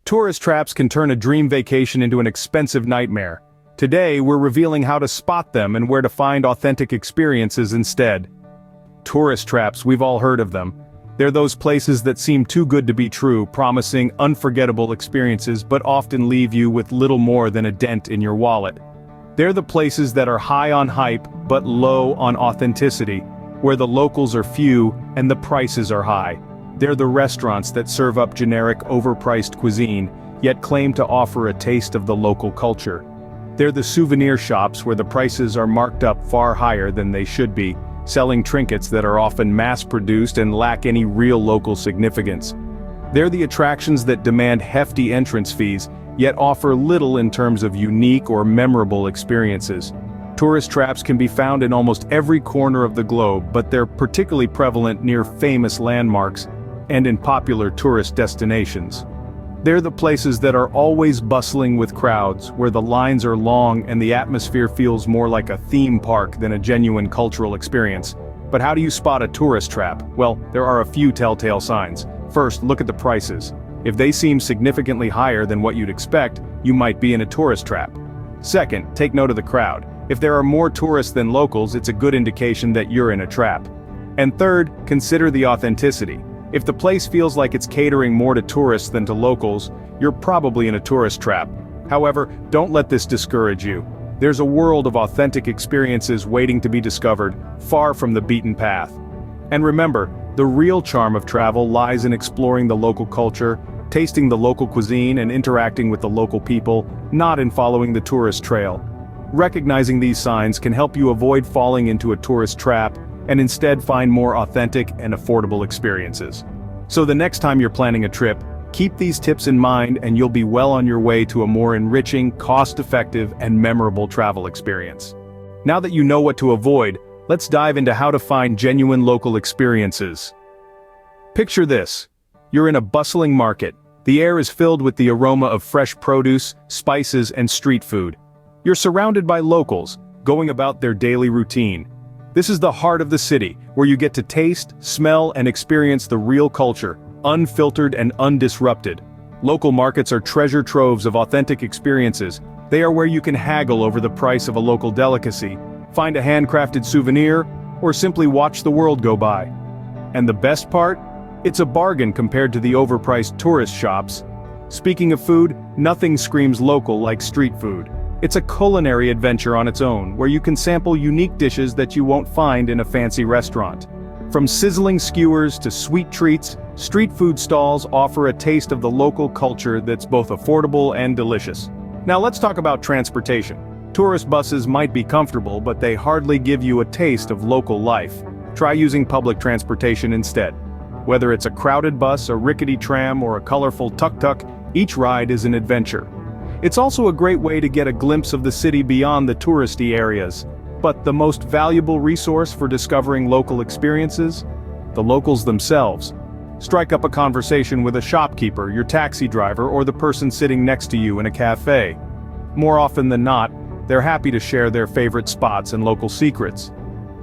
Tourist traps can turn a dream vacation into an expensive nightmare. Today, we're revealing how to spot them and where to find authentic experiences instead. Tourist traps, we've all heard of them. They're those places that seem too good to be true, promising unforgettable experiences but often leave you with little more than a dent in your wallet. They're the places that are high on hype but low on authenticity, where the locals are few and the prices are high. They're the restaurants that serve up generic overpriced cuisine, yet claim to offer a taste of the local culture. They're the souvenir shops where the prices are marked up far higher than they should be, selling trinkets that are often mass-produced and lack any real local significance. They're the attractions that demand hefty entrance fees, yet offer little in terms of unique or memorable experiences. Tourist traps can be found in almost every corner of the globe, but they're particularly prevalent near famous landmarks and in popular tourist destinations. They're the places that are always bustling with crowds, where the lines are long and the atmosphere feels more like a theme park than a genuine cultural experience. But how do you spot a tourist trap? Well, there are a few telltale signs. First, look at the prices. If they seem significantly higher than what you'd expect, you might be in a tourist trap. Second, take note of the crowd. If there are more tourists than locals, it's a good indication that you're in a trap. And third, consider the authenticity. If the place feels like it's catering more to tourists than to locals, you're probably in a tourist trap. However, don't let this discourage you. There's a world of authentic experiences waiting to be discovered, far from the beaten path. And remember, the real charm of travel lies in exploring the local culture, tasting the local cuisine and interacting with the local people, not in following the tourist trail. Recognizing these signs can help you avoid falling into a tourist trap and instead find more authentic and affordable experiences. So the next time you're planning a trip, keep these tips in mind and you'll be well on your way to a more enriching, cost-effective, and memorable travel experience. Now that you know what to avoid, let's dive into how to find genuine local experiences. Picture this. You're in a bustling market. The air is filled with the aroma of fresh produce, spices, and street food. You're surrounded by locals, going about their daily routine. This is the heart of the city, where you get to taste, smell, and experience the real culture, unfiltered and undisrupted. Local markets are treasure troves of authentic experiences. They are where you can haggle over the price of a local delicacy, find a handcrafted souvenir, or simply watch the world go by. And the best part? It's a bargain compared to the overpriced tourist shops. Speaking of food, nothing screams local like street food. It's a culinary adventure on its own, where you can sample unique dishes that you won't find in a fancy restaurant. From sizzling skewers to sweet treats, street food stalls offer a taste of the local culture that's both affordable and delicious. Now let's talk about transportation. Tourist buses might be comfortable, but they hardly give you a taste of local life. Try using public transportation instead. Whether it's a crowded bus, a rickety tram, or a colorful tuk-tuk, each ride is an adventure. It's also a great way to get a glimpse of the city beyond the touristy areas. But the most valuable resource for discovering local experiences? The locals themselves. Strike up a conversation with a shopkeeper, your taxi driver, or the person sitting next to you in a cafe. More often than not, they're happy to share their favorite spots and local secrets.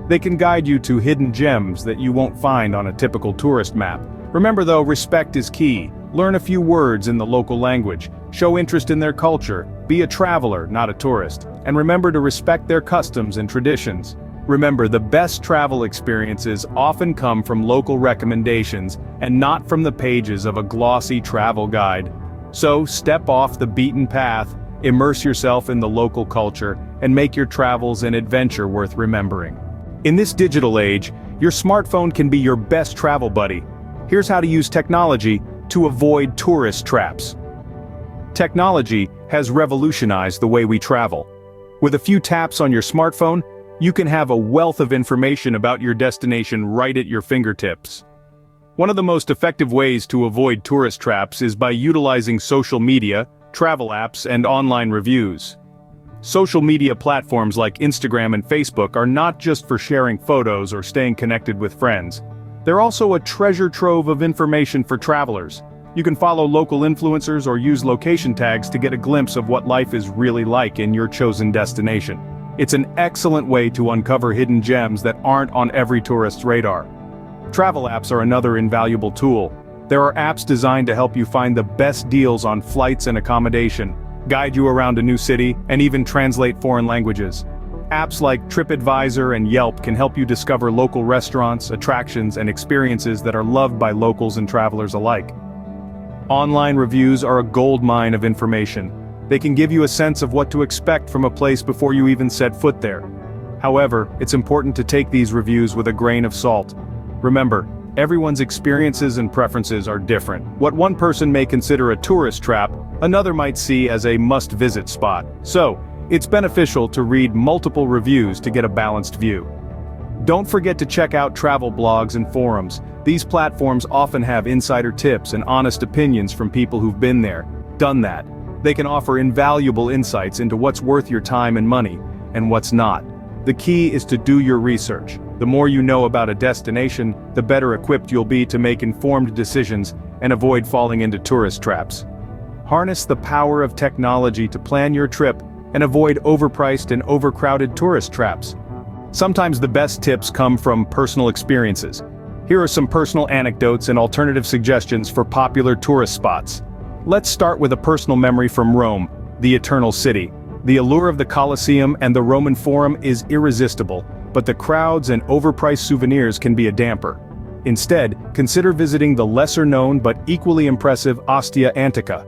They can guide you to hidden gems that you won't find on a typical tourist map. Remember though, respect is key. Learn a few words in the local language, show interest in their culture, be a traveler, not a tourist, and remember to respect their customs and traditions. Remember, the best travel experiences often come from local recommendations and not from the pages of a glossy travel guide. So, step off the beaten path, immerse yourself in the local culture, and make your travels an adventure worth remembering. In this digital age, your smartphone can be your best travel buddy. Here's how to use technology to avoid tourist traps. Technology has revolutionized the way we travel. With a few taps on your smartphone, you can have a wealth of information about your destination right at your fingertips. One of the most effective ways to avoid tourist traps is by utilizing social media, travel apps, and online reviews. Social media platforms like Instagram and Facebook are not just for sharing photos or staying connected with friends. They're also a treasure trove of information for travelers. You can follow local influencers or use location tags to get a glimpse of what life is really like in your chosen destination. It's an excellent way to uncover hidden gems that aren't on every tourist's radar. Travel apps are another invaluable tool. There are apps designed to help you find the best deals on flights and accommodation, guide you around a new city, and even translate foreign languages. Apps like TripAdvisor and Yelp can help you discover local restaurants, attractions, and experiences that are loved by locals and travelers alike. Online reviews are a goldmine of information. They can give you a sense of what to expect from a place before you even set foot there. However, it's important to take these reviews with a grain of salt. Remember, everyone's experiences and preferences are different. What one person may consider a tourist trap, another might see as a must-visit spot. So, it's beneficial to read multiple reviews to get a balanced view. Don't forget to check out travel blogs and forums. These platforms often have insider tips and honest opinions from people who've been there, done that. They can offer invaluable insights into what's worth your time and money, and what's not. The key is to do your research. The more you know about a destination, the better equipped you'll be to make informed decisions and avoid falling into tourist traps. Harness the power of technology to plan your trip and avoid overpriced and overcrowded tourist traps. Sometimes the best tips come from personal experiences. Here are some personal anecdotes and alternative suggestions for popular tourist spots. Let's start with a personal memory from Rome, the Eternal City. The allure of the Colosseum and the Roman Forum is irresistible, but the crowds and overpriced souvenirs can be a damper. Instead, consider visiting the lesser-known but equally impressive Ostia Antica.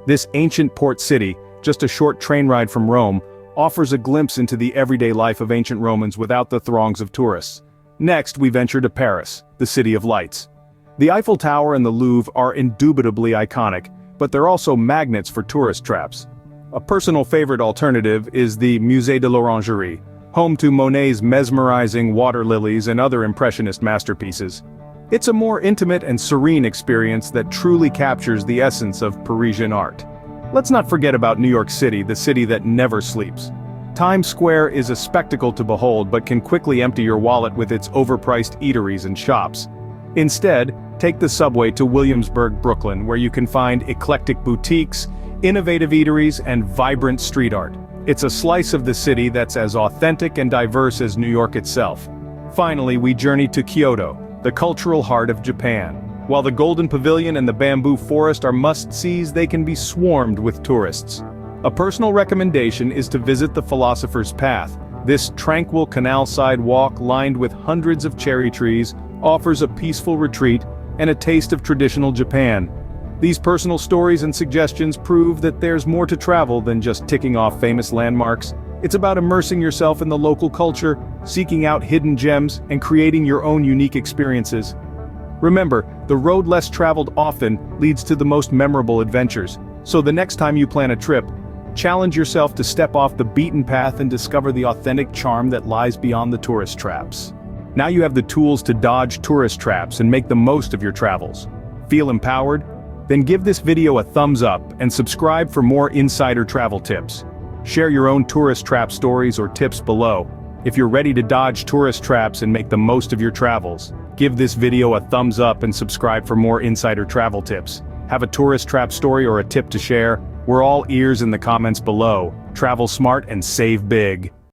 This ancient port city, just a short train ride from Rome, offers a glimpse into the everyday life of ancient Romans without the throngs of tourists. Next, we venture to Paris, the City of Lights. The Eiffel Tower and the Louvre are indubitably iconic, but they're also magnets for tourist traps. A personal favorite alternative is the Musée de l'Orangerie, home to Monet's mesmerizing water lilies and other impressionist masterpieces. It's a more intimate and serene experience that truly captures the essence of Parisian art. Let's not forget about New York City, the city that never sleeps. Times Square is a spectacle to behold but can quickly empty your wallet with its overpriced eateries and shops. Instead, take the subway to Williamsburg, Brooklyn, where you can find eclectic boutiques, innovative eateries, and vibrant street art. It's a slice of the city that's as authentic and diverse as New York itself. Finally, we journey to Kyoto, the cultural heart of Japan. While the Golden Pavilion and the Bamboo Forest are must-sees, they can be swarmed with tourists. A personal recommendation is to visit the Philosopher's Path. This tranquil canal-side walk lined with hundreds of cherry trees offers a peaceful retreat and a taste of traditional Japan. These personal stories and suggestions prove that there's more to travel than just ticking off famous landmarks. It's about immersing yourself in the local culture, seeking out hidden gems, and creating your own unique experiences. Remember, the road less traveled often leads to the most memorable adventures. So the next time you plan a trip, challenge yourself to step off the beaten path and discover the authentic charm that lies beyond the tourist traps. Now you have the tools to dodge tourist traps and make the most of your travels. Feel empowered? Then give this video a thumbs up and subscribe for more insider travel tips. Share your own tourist trap stories or tips below. If you're ready to dodge tourist traps and make the most of your travels, give this video a thumbs up and subscribe for more insider travel tips. Have a tourist trap story or a tip to share? We're all ears in the comments below. Travel smart and save big.